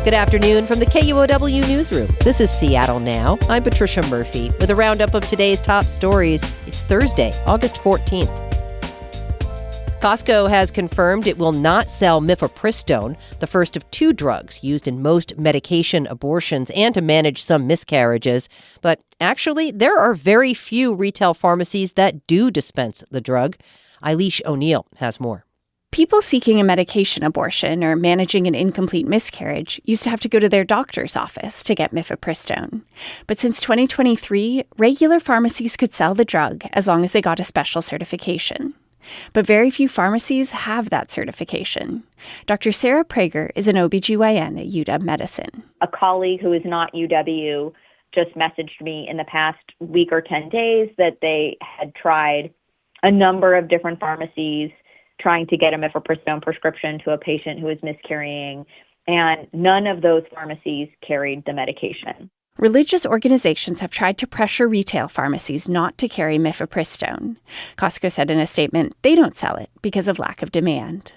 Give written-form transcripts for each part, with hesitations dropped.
Good afternoon from the KUOW newsroom. This is Seattle Now. I'm Patricia Murphy with a roundup of today's top stories. It's Thursday, August 14th. Costco has confirmed it will not sell mifepristone, the first of two drugs used in most medication abortions and to manage some miscarriages. But actually, there are very few retail pharmacies that do dispense the drug. Eilish O'Neill has more. People seeking a medication abortion or managing an incomplete miscarriage used to have to go to their doctor's office to get mifepristone. But since 2023, regular pharmacies could sell the drug as long as they got a special certification. But very few pharmacies have that certification. Dr. Sarah Prager is an OBGYN at UW Medicine. A colleague who is not UW just messaged me in the past week or 10 days that they had tried a number of different pharmacies trying to get a mifepristone prescription to a patient who was miscarrying, and none of those pharmacies carried the medication. Religious organizations have tried to pressure retail pharmacies not to carry mifepristone. Costco said in a statement they don't sell it because of lack of demand.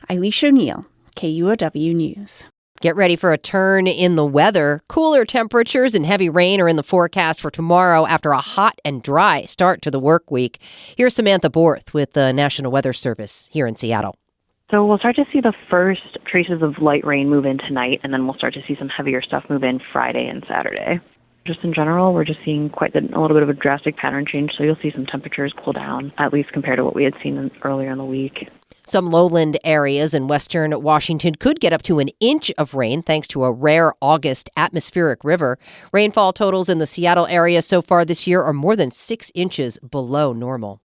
Eilish O'Neill, KUOW News. Get ready for a turn in the weather. Cooler temperatures and heavy rain are in the forecast for tomorrow after a hot and dry start to the work week. Here's Samantha Borth with the National Weather Service here in Seattle. So we'll start to see the first traces of light rain move in tonight, and then we'll start to see some heavier stuff move in Friday and Saturday. Just in general, we're just seeing a little bit of a drastic pattern change, so you'll see some temperatures cool down, at least compared to what we had seen earlier in the week. Some lowland areas in western Washington could get up to an inch of rain thanks to a rare August atmospheric river. Rainfall totals in the Seattle area so far this year are more than 6 inches below normal.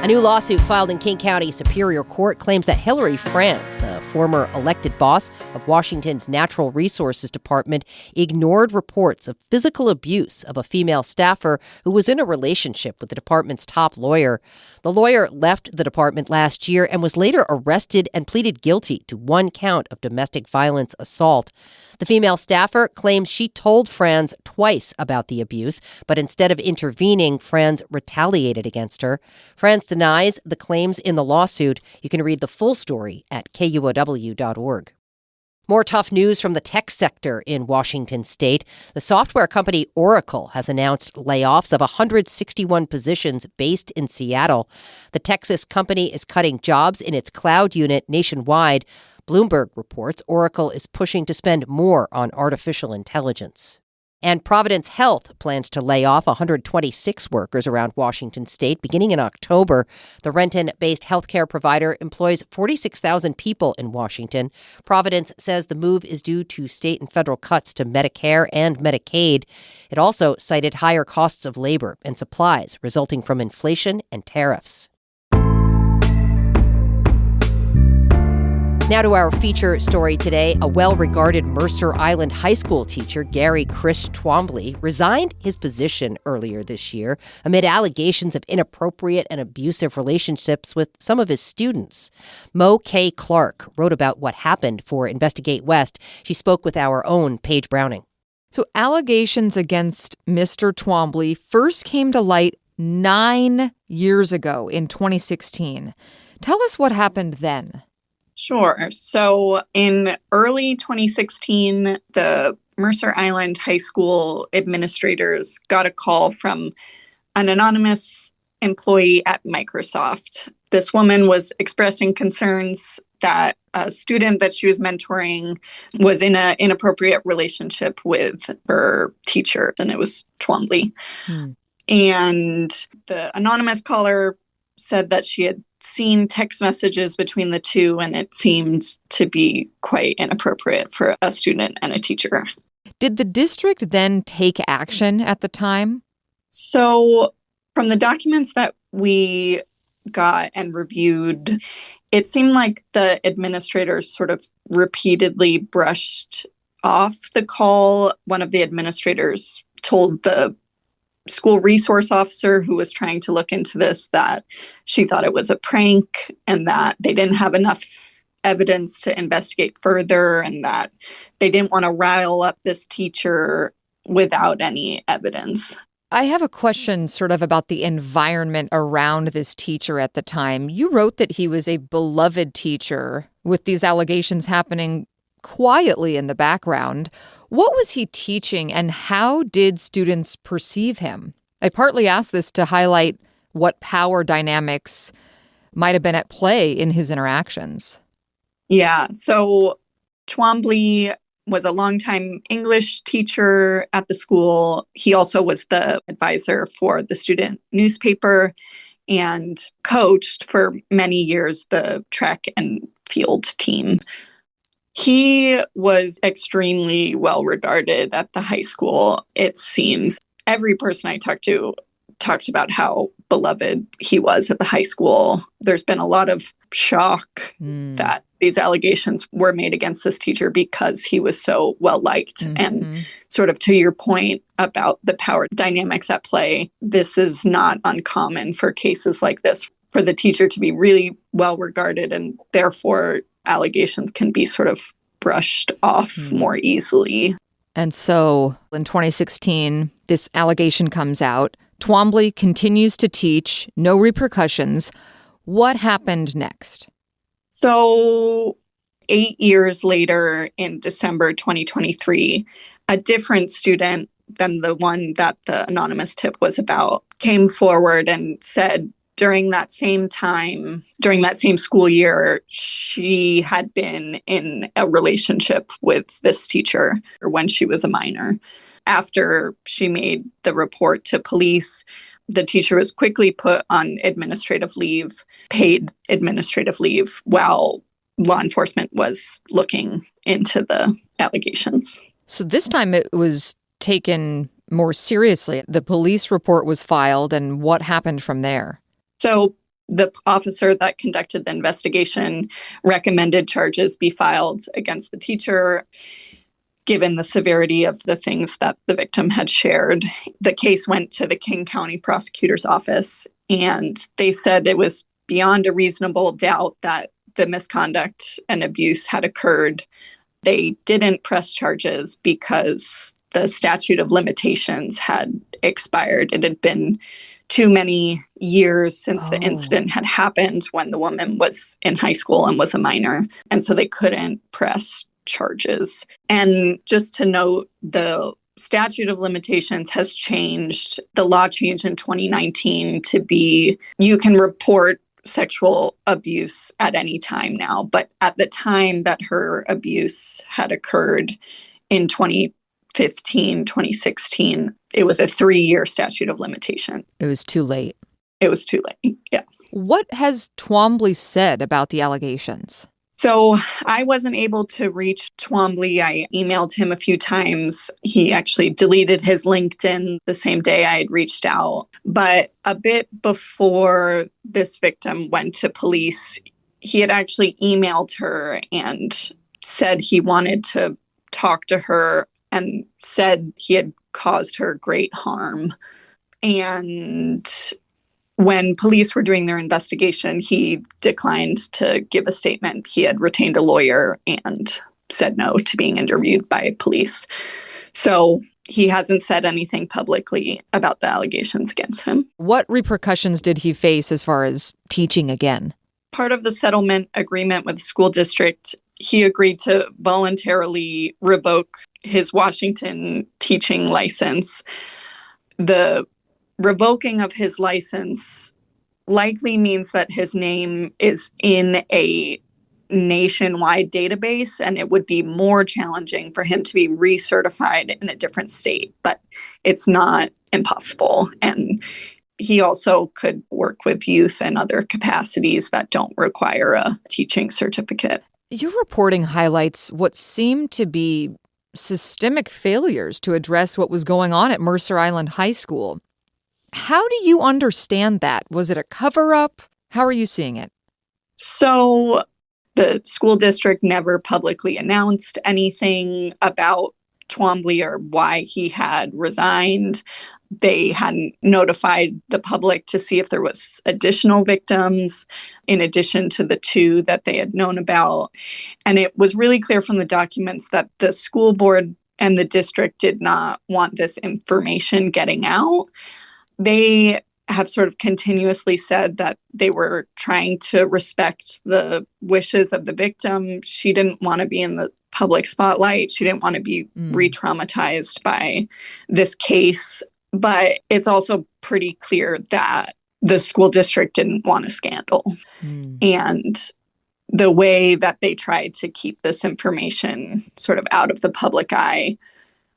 A new lawsuit filed in King County Superior Court claims that Hillary France, the former elected boss of Washington's Natural Resources Department, ignored reports of physical abuse of a female staffer who was in a relationship with the department's top lawyer. The lawyer left the department last year and was later arrested and pleaded guilty to 1 count of domestic violence assault. The female staffer claims she told Franz twice about the abuse, but instead of intervening, Franz retaliated against her. Franz denies the claims in the lawsuit. You can read the full story at KUOW.org. More tough news from the tech sector in Washington state. The software company Oracle has announced layoffs of 161 positions based in Seattle. The Texas company is cutting jobs in its cloud unit nationwide. Bloomberg reports Oracle is pushing to spend more on artificial intelligence. And Providence Health plans to lay off 126 workers around Washington state beginning in October. The Renton-based healthcare provider employs 46,000 people in Washington. Providence says the move is due to state and federal cuts to Medicare and Medicaid. It also cited higher costs of labor and supplies resulting from inflation and tariffs. Now to our feature story today. A well-regarded Mercer Island high school teacher, Gary Chris Twombly, resigned his position earlier this year amid allegations of inappropriate and abusive relationships with some of his students. Mo K. Clark wrote about what happened for Investigate West. She spoke with our own Paige Browning. So allegations against Mr. Twombly first came to light 9 years ago in 2016. Tell us what happened then. Sure. So in early 2016, the Mercer Island High School administrators got a call from an anonymous employee at Microsoft. This woman was expressing concerns that a student that she was mentoring was in an inappropriate relationship with her teacher, and it was Twombly. And the anonymous caller said that she had seen text messages between the two, and it seemed to be quite inappropriate for a student and a teacher. Did the district then take action at the time? So from the documents that we got and reviewed, it seemed like the administrators sort of repeatedly brushed off the call. One of the administrators told the school resource officer who was trying to look into this that she thought it was a prank and that they didn't have enough evidence to investigate further and that they didn't want to rile up this teacher without any evidence. I have a question sort of about the environment around this teacher at the time. You wrote that he was a beloved teacher with these allegations happening quietly in the background. What was he teaching and how did students perceive him? I partly asked this to highlight what power dynamics might have been at play in his interactions. Yeah, so Twombly was a longtime English teacher at the school. He also was the advisor for the student newspaper and coached for many years the track and field team. He was extremely well regarded at the high school, it seems. Every person I talked to talked about how beloved he was at the high school. There's been a lot of shock that these allegations were made against this teacher because he was so well liked. And sort of to your point about the power dynamics at play, this is not uncommon for cases like this, for the teacher to be really well regarded, and therefore allegations can be sort of brushed off more easily. And so in 2016, this allegation comes out. Twombly continues to teach, no repercussions. What happened next? So 8 years later, in December 2023, a different student than the one that the anonymous tip was about came forward and said during that same time, during that same school year, she had been in a relationship with this teacher when she was a minor. After she made the report to police, the teacher was quickly put on administrative leave, paid administrative leave, while law enforcement was looking into the allegations. So this time it was taken more seriously. The police report was filed, and what happened from there? So the officer that conducted the investigation recommended charges be filed against the teacher. Given the severity of the things that the victim had shared, the case went to the King County Prosecutor's Office, and they said it was beyond a reasonable doubt that the misconduct and abuse had occurred. They didn't press charges because the statute of limitations had expired. It had been too many years since the incident had happened when the woman was in high school and was a minor, and so they couldn't press charges. And just to note, the statute of limitations has changed. The law changed in 2019 to be you can report sexual abuse at any time now. But at the time that her abuse had occurred in 2015, 2016, it was a 3-year statute of limitation. It was too late. It was too late, yeah. What has Twombly said about the allegations? So I wasn't able to reach Twombly. I emailed him a few times. He actually deleted his LinkedIn the same day I had reached out. But a bit before this victim went to police, he had actually emailed her and said he wanted to talk to her and said he had caused her great harm. And when police were doing their investigation, he declined to give a statement. He had retained a lawyer and said no to being interviewed by police. So he hasn't said anything publicly about the allegations against him. What repercussions did he face as far as teaching again? Part of the settlement agreement with the school district, he agreed to voluntarily revoke his Washington teaching license. The revoking of his license likely means that his name is in a nationwide database, and it would be more challenging for him to be recertified in a different state, but it's not impossible. And he also could work with youth and other capacities that don't require a teaching certificate. Your reporting highlights what seemed to be systemic failures to address what was going on at Mercer Island High School. How do you understand that? Was it a cover-up? How are you seeing it? So the school district never publicly announced anything about Twombly or why he had resigned. They hadn't notified the public to see if there was additional victims in addition to the 2 that they had known about. And it was really clear from the documents that the school board and the district did not want this information getting out. They have sort of continuously said that they were trying to respect the wishes of the victim. She didn't want to be in the public spotlight. She didn't want to be re-traumatized by this case. But it's also pretty clear that the school district didn't want a scandal. And the way that they tried to keep this information sort of out of the public eye,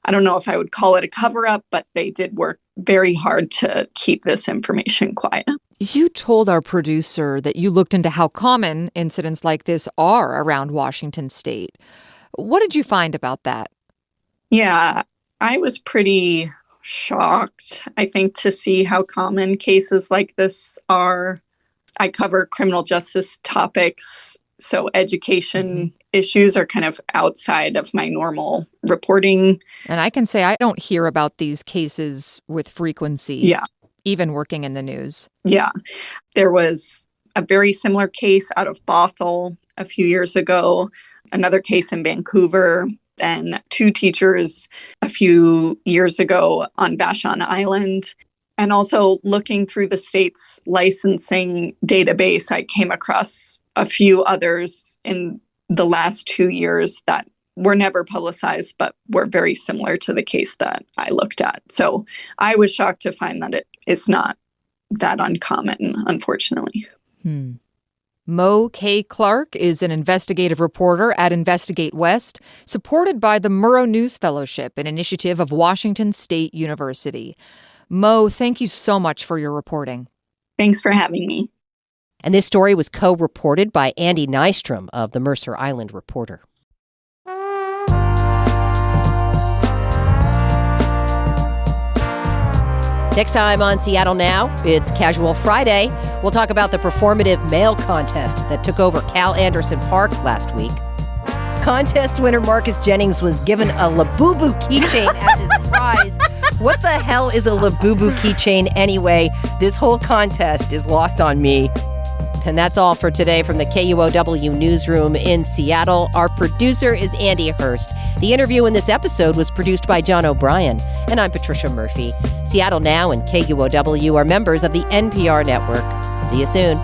I don't know if I would call it a cover-up, but they did work very hard to keep this information quiet. You told our producer that you looked into how common incidents like this are around Washington state. What did you find about that? Yeah, I was pretty shocked, I think, to see how common cases like this are. I cover criminal justice topics, so education issues are kind of outside of my normal reporting. And I can say I don't hear about these cases with frequency, even working in the news. Yeah. There was a very similar case out of Bothell a few years ago, another case in Vancouver, and 2 teachers a few years ago on Vashon Island. And also looking through the state's licensing database, I came across a few others in the last 2 years that were never publicized, but were very similar to the case that I looked at. So I was shocked to find that it is not that uncommon, unfortunately. Mo K. Clark is an investigative reporter at Investigate West, supported by the Murrow News Fellowship, an initiative of Washington State University. Mo, thank you so much for your reporting. Thanks for having me. And this story was co-reported by Andy Nystrom of the Mercer Island Reporter. Next time on Seattle Now, it's Casual Friday. We'll talk about the performative mail contest that took over Cal Anderson Park last week. Contest winner Marcus Jennings was given a Labubu keychain as his prize. What the hell is a Labubu keychain anyway? This whole contest is lost on me. And that's all for today from the KUOW newsroom in Seattle. Our producer is Andy Hurst. The interview in this episode was produced by John O'Brien. And I'm Patricia Murphy. Seattle Now and KUOW are members of the NPR network. See you soon.